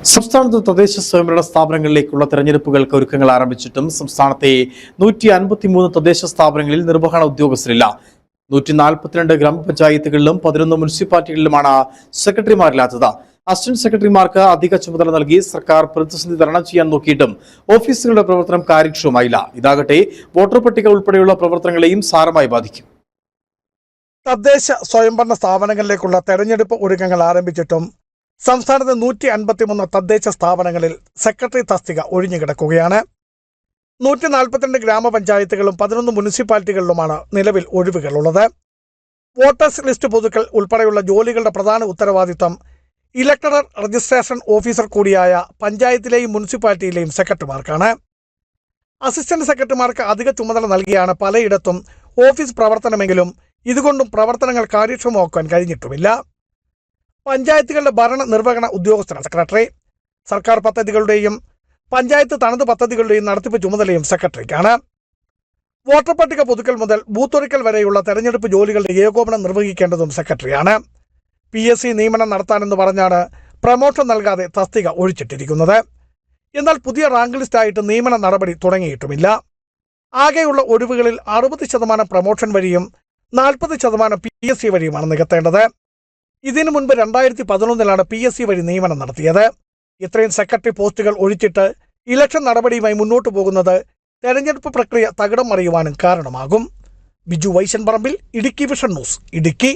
സംസ്ഥാനത്ത് തദ്ദേശ സ്വയംഭരണ സ്ഥാപനങ്ങളിലേക്കുള്ള തെരഞ്ഞെടുപ്പുകൾക്ക് ഒരുക്കങ്ങൾ ആരംഭിച്ചിട്ടും സംസ്ഥാനത്തെ 153 തദ്ദേശ സ്ഥാപനങ്ങളിൽ നിർവഹണ ഉദ്യോഗസ്ഥരില്ല. 142 ഗ്രാമപഞ്ചായത്തുകളിലും 11 മുനിസിപ്പാലിറ്റികളിലുമാണ് സെക്രട്ടറിമാരില്ലാത്തത്. അസിസ്റ്റന്റ് സെക്രട്ടറിമാർക്ക് അധിക ചുമതല നൽകി സർക്കാർ പ്രതിസന്ധി തരണം ചെയ്യാൻ നോക്കിയിട്ടും ഓഫീസുകളുടെ പ്രവർത്തനം കാര്യക്ഷമമായില്ല. ഇതാകട്ടെ വോട്ടർ പട്ടിക ഉൾപ്പെടെയുള്ള പ്രവർത്തനങ്ങളെയും സാരമായി ബാധിക്കും. തദ്ദേശ സ്വയംഭരണ സ്ഥാപനങ്ങളിലേക്കുള്ള തെരഞ്ഞെടുപ്പ് ഒരുക്കങ്ങൾ ആരംഭിച്ചിട്ടും സംസ്ഥാനത്ത് 153 തദ്ദേശ സ്ഥാപനങ്ങളിൽ സെക്രട്ടറി തസ്തിക ഒഴിഞ്ഞുകിടക്കുകയാണ്. 142 ഗ്രാമപഞ്ചായത്തുകളും 11 മുനിസിപ്പാലിറ്റികളിലുമാണ് നിലവിൽ ഒഴിവുകളുള്ളത്. വോട്ടേഴ്സ് ലിസ്റ്റ് പുതുക്കൽ ഉൾപ്പെടെയുള്ള ജോലികളുടെ പ്രധാന ഉത്തരവാദിത്തം ഇലക്ടറൽ രജിസ്ട്രേഷൻ ഓഫീസർ കൂടിയായ പഞ്ചായത്തിലെയും മുനിസിപ്പാലിറ്റിയിലെയും സെക്രട്ടറിമാർക്കാണ്. അസിസ്റ്റന്റ് സെക്രട്ടറിമാർക്ക് അധിക ചുമതല നൽകിയാണ് പലയിടത്തും ഓഫീസ് പ്രവർത്തനമെങ്കിലും ഇതുകൊണ്ടും പ്രവർത്തനങ്ങൾ കാര്യക്ഷമമാക്കാൻ കഴിഞ്ഞിട്ടുമില്ല. പഞ്ചായത്തുകളുടെ ഭരണ നിർവഹണ ഉദ്യോഗസ്ഥനാണ് സെക്രട്ടറി. സർക്കാർ പദ്ധതികളുടെയും പഞ്ചായത്ത് തനത് പദ്ധതികളുടെയും നടത്തിപ്പ് ചുമതലയും സെക്രട്ടറിക്കാണ്. വോട്ടർ പട്ടിക പുതുക്കൽ മുതൽ ബൂത്തൊരുക്കൽ വരെയുള്ള തെരഞ്ഞെടുപ്പ് ജോലികളുടെ ഏകോപനം നിർവഹിക്കേണ്ടതും സെക്രട്ടറിയാണ്. PSC നിയമനം നടത്താനെന്ന് പറഞ്ഞാണ് പ്രമോഷൻ നൽകാതെ തസ്തിക ഒഴിച്ചിട്ടിരിക്കുന്നത്. എന്നാൽ പുതിയ റാങ്ക് ലിസ്റ്റായിട്ട് നിയമന നടപടി തുടങ്ങിയിട്ടുമില്ല. ആകെയുള്ള ഒഴിവുകളിൽ 60% പ്രമോഷൻ വഴിയും 40% PSC വഴിയുമാണ് നികത്തേണ്ടത്. ഇതിനു മുൻപ് 2011 PSC വഴി നിയമനം നടത്തിയത്. ഇത്രയും സെക്രട്ടറി പോസ്റ്റുകൾ ഒഴിച്ചിട്ട് ഇലക്ഷൻ നടപടിയുമായി മുന്നോട്ടു പോകുന്നത് തെരഞ്ഞെടുപ്പ് പ്രക്രിയ തകിടം മറിയുവാനും കാരണമാകും. ബിജു വൈശൻ പറമ്പിൽ, ഇടുക്കി വിഷൻ ന്യൂസ്, ഇടുക്കി.